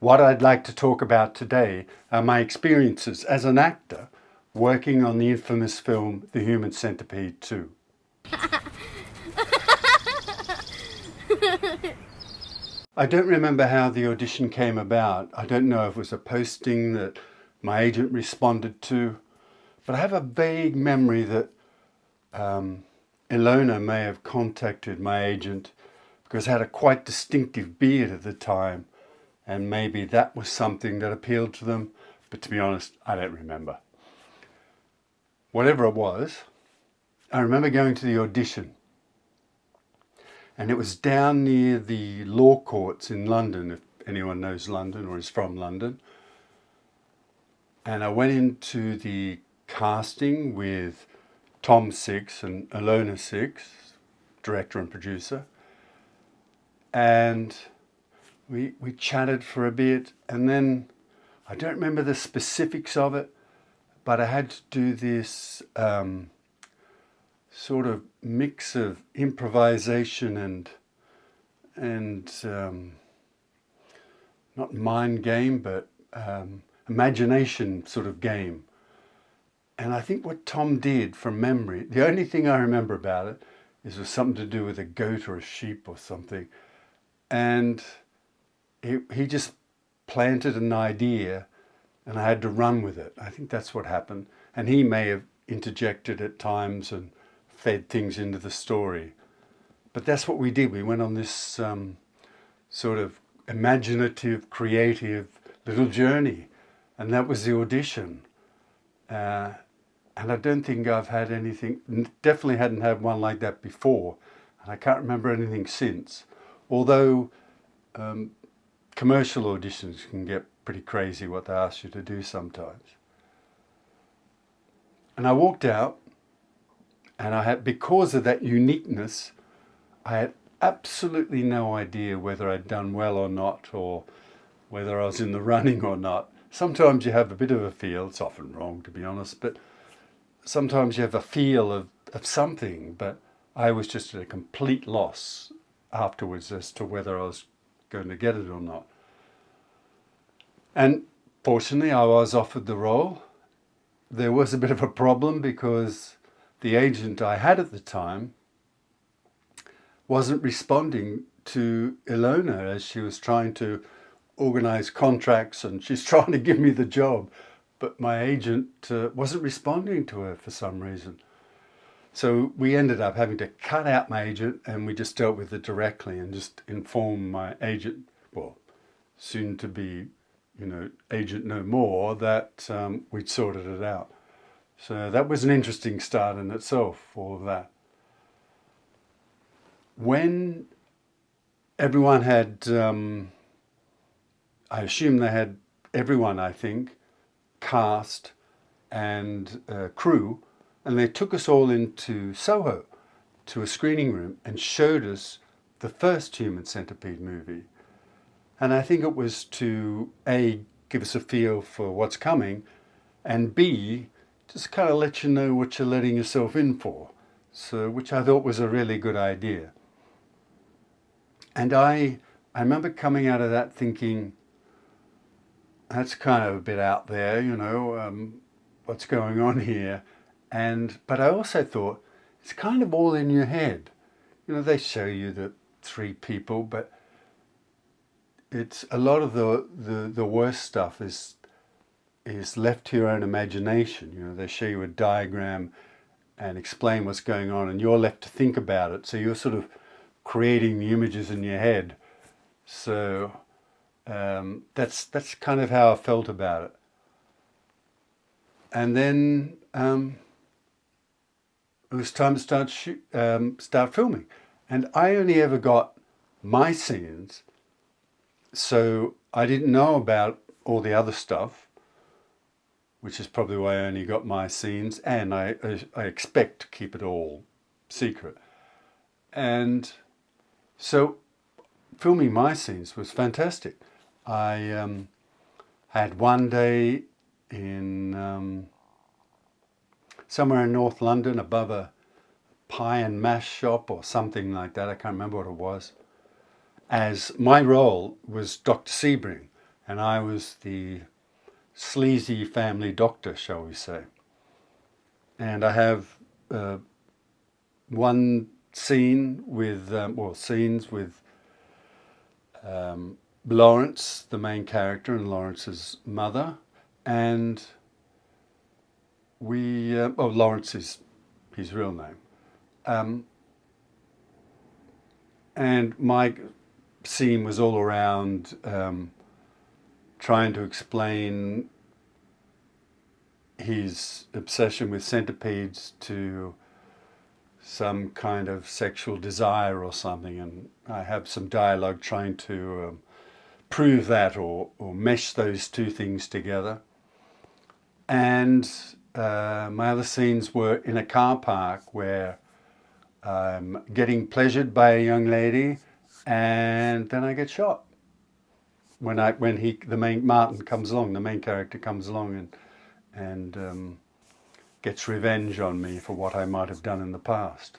What I'd like to talk about today are my experiences as an actor working on the infamous film The Human Centipede 2. I don't remember how the audition came about. I don't know if it was a posting that my agent responded to, but I have a vague memory that Ilona may have contacted my agent because I had a quite distinctive beard at the time, and maybe that was something that appealed to them, but to be honest, I don't remember. Whatever it was, I remember going to the audition, and it was down near the law courts in London, if anyone knows London or is from London. And I went into the casting with Tom Six and Ilona Six, director and producer, and we chatted for a bit, and then I don't remember the specifics of it, but I had to do this sort of mix of improvisation and not mind game, but imagination sort of game. And I think what Tom did from memory, the only thing I remember about it is it was something to do with a goat or a sheep or something. And he just planted an idea and I had to run with it. I think that's what happened. And he may have interjected at times and fed things into the story. But that's what we did. We went on this sort of imaginative, creative little journey. And that was the audition. And I don't think I've had anything, definitely hadn't had one like that before. And I can't remember anything since. Although commercial auditions can get pretty crazy what they ask you to do sometimes. And I walked out, and I had, because of that uniqueness, I had absolutely no idea whether I'd done well or not, or whether I was in the running or not. Sometimes you have a bit of a feel, it's often wrong to be honest, but sometimes you have a feel of something, but I was just at a complete loss afterwards as to whether I was going to get it or not. And fortunately I was offered the role. There was a bit of a problem because the agent I had at the time wasn't responding to Ilona as she was trying to organize contracts, and she's trying to give me the job, but my agent wasn't responding to her for some reason. So we ended up having to cut out my agent, and we just dealt with it directly and just informed my agent, well, soon to be, agent no more, that we'd sorted it out. So that was an interesting start in itself, all of that. When everyone had, I assume they had everyone, I think, cast and crew, and they took us all into Soho to a screening room and showed us the first Human Centipede movie. And I think it was to A, give us a feel for what's coming, and B, just kind of let you know what you're letting yourself in for. So, which I thought was a really good idea. And I remember coming out of that thinking, that's kind of a bit out there, what's going on here. But I also thought, it's kind of all in your head. They show you the three people, but it's a lot of the worst stuff is left to your own imagination. They show you a diagram and explain what's going on, and you're left to think about it. So you're sort of creating the images in your head. So that's kind of how I felt about it. And then it was time to start filming, and I only ever got my scenes, so I didn't know about all the other stuff, which is probably why I only got my scenes, and I expect to keep it all secret. And so filming my scenes was fantastic. I had one day in somewhere in North London above a pie and mash shop or something like that. I can't remember what it was. As my role was Dr Sebring, and I was the sleazy family doctor, shall we say. And I have one scene with, scenes with Lawrence, the main character, and Lawrence's mother, and Lawrence is his real name. And my scene was all around trying to explain his obsession with centipedes to some kind of sexual desire or something, and I have some dialogue trying to prove that or mesh those two things together. And my other scenes were in a car park where I'm getting pleasured by a young lady, and then I get shot. When Martin comes along, the main character comes along and gets revenge on me for what I might have done in the past.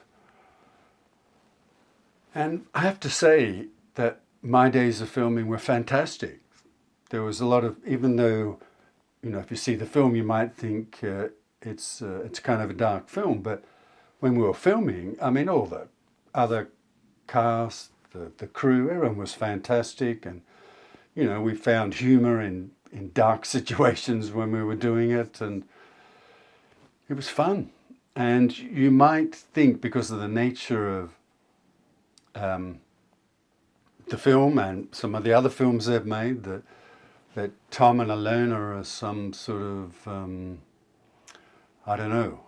And I have to say that my days of filming were fantastic. There was a lot of, even though, if you see the film, you might think it's kind of a dark film, but when we were filming, I mean, all the other cast, the crew, everyone was fantastic, and we found humor in dark situations when we were doing it, and it was fun. And you might think, because of the nature of the film and some of the other films they've made, that Tom and Alona are some sort of, I don't know,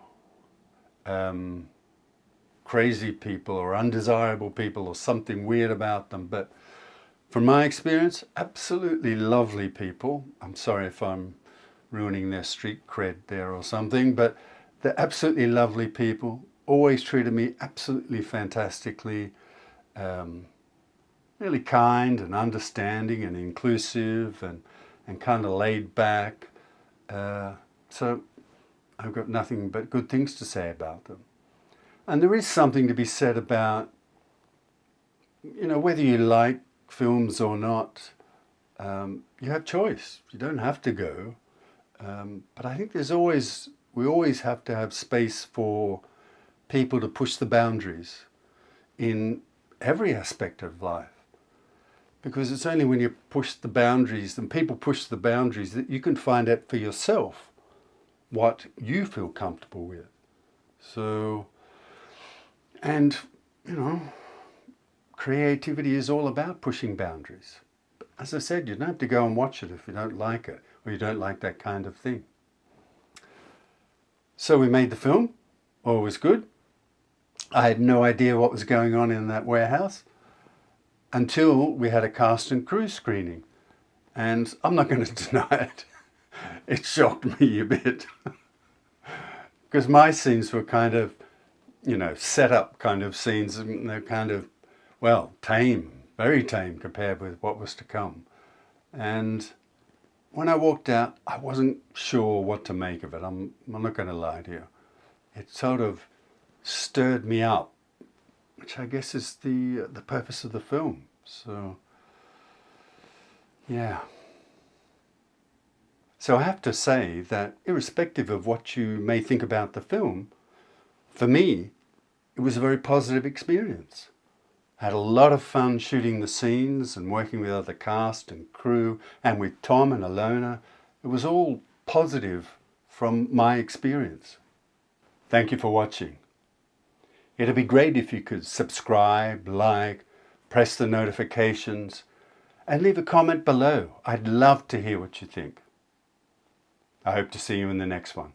crazy people or undesirable people or something weird about them. But from my experience, absolutely lovely people. I'm sorry if I'm ruining their street cred there or something, but they're absolutely lovely people, always treated me absolutely fantastically, really kind and understanding and inclusive and kind of laid back. So I've got nothing but good things to say about them. And there is something to be said about, whether you like films or not, you have choice. You don't have to go. But I think we always have to have space for people to push the boundaries in every aspect of life. Because it's only when you push the boundaries, and people push the boundaries, that you can find out for yourself what you feel comfortable with. So, and, creativity is all about pushing boundaries. As I said, you don't have to go and watch it if you don't like it, or you don't like that kind of thing. So we made the film, all was good. I had no idea what was going on in that warehouse until we had a cast and crew screening. And I'm not going to deny it. It shocked me a bit. Because my scenes were kind of, set up kind of scenes, and they're kind of, tame, very tame compared with what was to come. And when I walked out, I wasn't sure what to make of it. I'm not going to lie to you. It sort of stirred me up, which I guess is the purpose of the film. So, yeah. So I have to say that irrespective of what you may think about the film, for me, it was a very positive experience. I had a lot of fun shooting the scenes and working with other cast and crew and with Tom and Alona. It was all positive from my experience. Thank you for watching. It'd be great if you could subscribe, like, press the notifications, and leave a comment below. I'd love to hear what you think. I hope to see you in the next one.